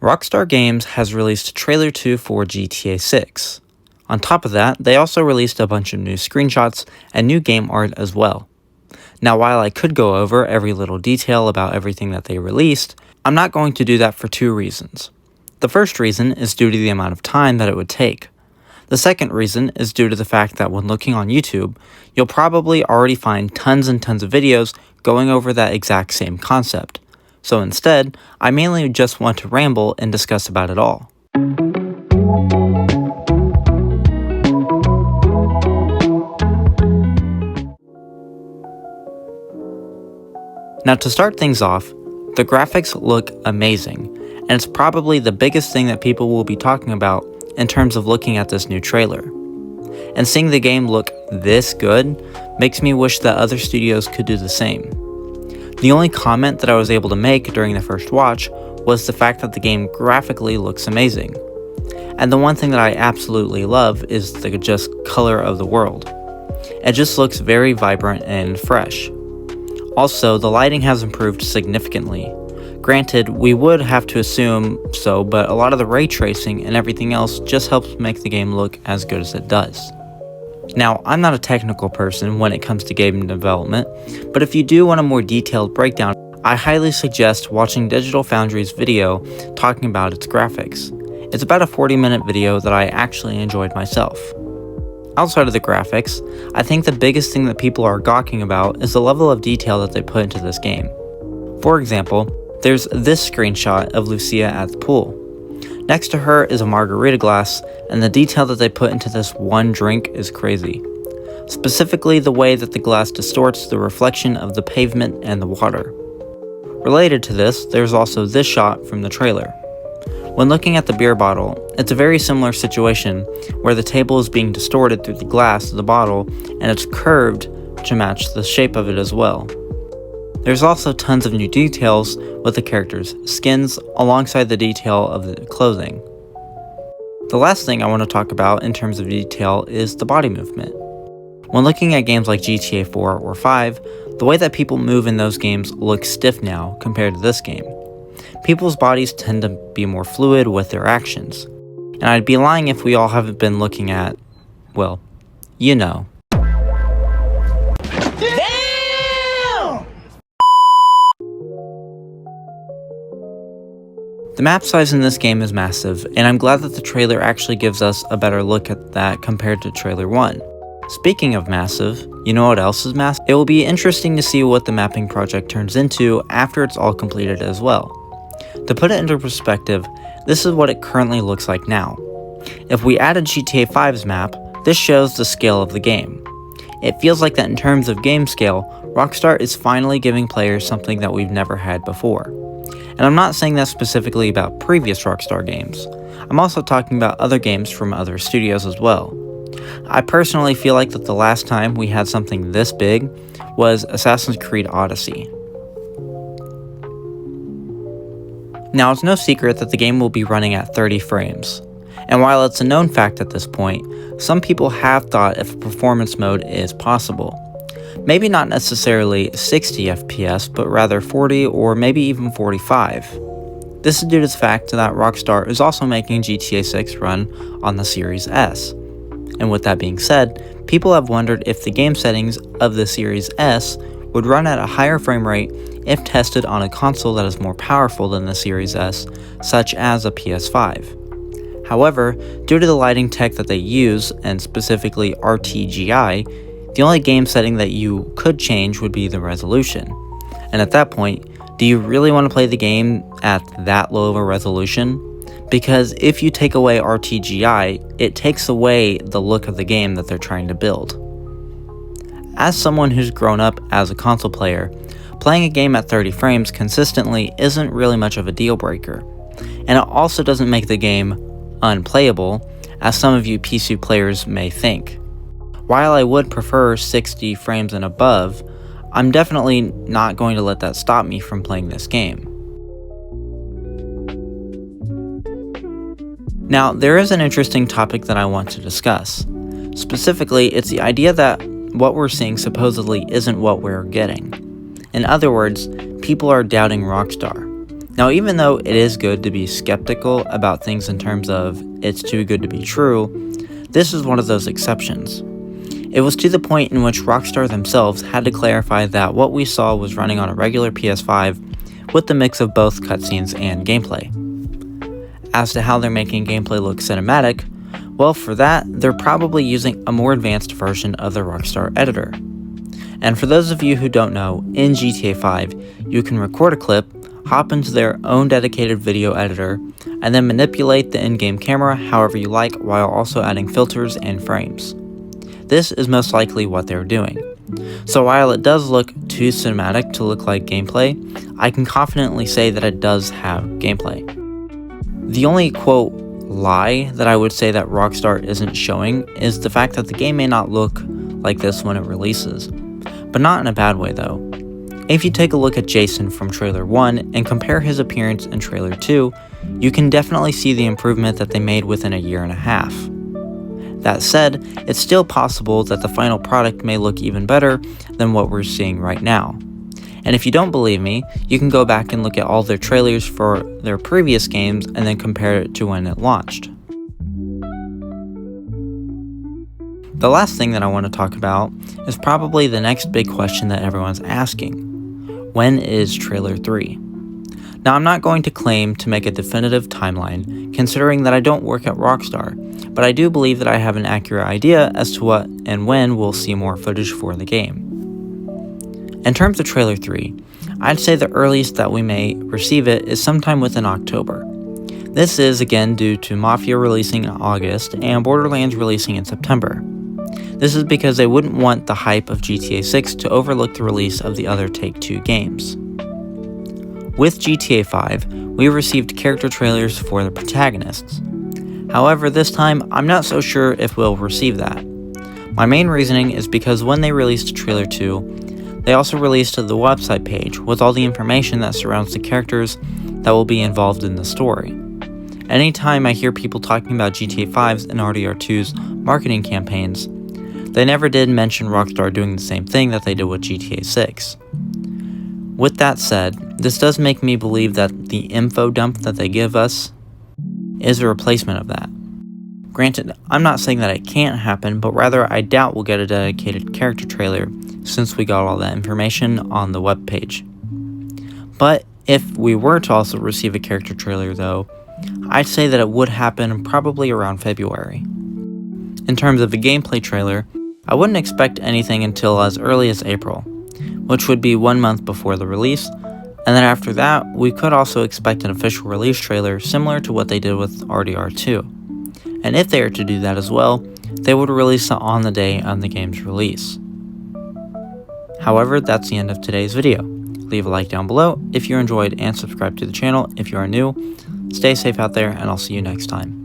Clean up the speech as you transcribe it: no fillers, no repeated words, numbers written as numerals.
Rockstar Games has released Trailer 2 for GTA 6. On top of that, they also released a bunch of new screenshots and new game art as well. Now, while I could go over every little detail about everything that they released, I'm not going to do that for two reasons. The first reason is due to the amount of time that it would take. The second reason is due to the fact that when looking on YouTube, you'll probably already find tons and tons of videos going over that exact same concept. So instead, I mainly just want to ramble and discuss about it all. Now, to start things off, the graphics look amazing, and it's probably the biggest thing that people will be talking about in terms of looking at this new trailer. And seeing the game look this good makes me wish that other studios could do the same. The only comment that I was able to make during the first watch was the fact that the game graphically looks amazing. And the one thing that I absolutely love is the just color of the world. It just looks very vibrant and fresh. Also, the lighting has improved significantly. Granted, we would have to assume so, but a lot of the ray tracing and everything else just helps make the game look as good as it does. Now, I'm not a technical person when it comes to game development, but if you do want a more detailed breakdown, I highly suggest watching Digital Foundry's video talking about its graphics. It's about a 40-minute video that I actually enjoyed myself. Outside of the graphics, I think the biggest thing that people are gawking about is the level of detail that they put into this game. For example, there's this screenshot of Lucia at the pool. Next to her is a margarita glass, and the detail that they put into this one drink is crazy. Specifically, the way that the glass distorts the reflection of the pavement and the water. Related to this, there's also this shot from the trailer. When looking at the beer bottle, it's a very similar situation where the table is being distorted through the glass of the bottle and it's curved to match the shape of it as well. There's also tons of new details with the characters' skins alongside the detail of the clothing. The last thing I want to talk about in terms of detail is the body movement. When looking at games like GTA 4 or 5, the way that people move in those games looks stiff now compared to this game. People's bodies tend to be more fluid with their actions. And I'd be lying if we all haven't been looking at, well, you know. The map size in this game is massive, and I'm glad that the trailer actually gives us a better look at that compared to trailer 1. Speaking of massive, you know what else is massive? It will be interesting to see what the mapping project turns into after it's all completed as well. To put it into perspective, this is what it currently looks like now. If we added GTA 5's map, this shows the scale of the game. It feels like that in terms of game scale, Rockstar is finally giving players something that we've never had before. And I'm not saying that specifically about previous Rockstar games. I'm also talking about other games from other studios as well. I personally feel like that the last time we had something this big was Assassin's Creed Odyssey. Now, it's no secret that the game will be running at 30 frames. And while it's a known fact at this point, some people have thought if a performance mode is possible. Maybe not necessarily 60 FPS, but rather 40 or maybe even 45. This is due to the fact that Rockstar is also making GTA 6 run on the Series S. And with that being said, people have wondered if the game settings of the Series S would run at a higher frame rate if tested on a console that is more powerful than the Series S, such as a PS5. However, due to the lighting tech that they use, and specifically RTGI, the only game setting that you could change would be the resolution. And at that point, do you really want to play the game at that low of a resolution? Because if you take away RTGI, it takes away the look of the game that they're trying to build. As someone who's grown up as a console player, playing a game at 30 frames consistently isn't really much of a deal breaker. And it also doesn't make the game unplayable, as some of you PC players may think. While I would prefer 60 frames and above, I'm definitely not going to let that stop me from playing this game. Now, there is an interesting topic that I want to discuss. Specifically, it's the idea that what we're seeing supposedly isn't what we're getting. In other words, people are doubting Rockstar. Now, even though it is good to be skeptical about things in terms of it's too good to be true, this is one of those exceptions. It was to the point in which Rockstar themselves had to clarify that what we saw was running on a regular PS5 with the mix of both cutscenes and gameplay. As to how they're making gameplay look cinematic, well, for that, they're probably using a more advanced version of the Rockstar editor. And for those of you who don't know, in GTA 5, you can record a clip, hop into their own dedicated video editor, and then manipulate the in-game camera however you like while also adding filters and frames. This is most likely what they're doing. So while it does look too cinematic to look like gameplay, I can confidently say that it does have gameplay. The only quote lie that I would say that Rockstar isn't showing is the fact that the game may not look like this when it releases, but not in a bad way though. If you take a look at Jason from Trailer 1 and compare his appearance in Trailer 2, you can definitely see the improvement that they made within a year and a half. That said, it's still possible that the final product may look even better than what we're seeing right now. And if you don't believe me, you can go back and look at all their trailers for their previous games and then compare it to when it launched. The last thing that I want to talk about is probably the next big question that everyone's asking. When is Trailer 3? Now, I'm not going to claim to make a definitive timeline, considering that I don't work at Rockstar, but I do believe that I have an accurate idea as to what and when we'll see more footage for the game. In terms of Trailer 3, I'd say the earliest that we may receive it is sometime within October. This is again due to Mafia releasing in August and Borderlands releasing in September. This is because they wouldn't want the hype of GTA 6 to overlook the release of the other Take-Two games. With GTA 5, we received character trailers for the protagonists. However, this time, I'm not so sure if we'll receive that. My main reasoning is because when they released Trailer 2, they also released the website page with all the information that surrounds the characters that will be involved in the story. Anytime I hear people talking about GTA 5's and RDR2's marketing campaigns, they never did mention Rockstar doing the same thing that they did with GTA 6. With that said, this does make me believe that the info dump that they give us is a replacement of that. Granted, I'm not saying that it can't happen, but rather I doubt we'll get a dedicated character trailer since we got all that information on the webpage. But if we were to also receive a character trailer though, I'd say that it would happen probably around February. In terms of a gameplay trailer, I wouldn't expect anything until as early as April, which would be 1 month before the release, and then after that, we could also expect an official release trailer similar to what they did with RDR2. And if they were to do that as well, they would release it on the day of the game's release. However, that's the end of today's video. Leave a like down below if you enjoyed and subscribe to the channel if you are new. Stay safe out there, and I'll see you next time.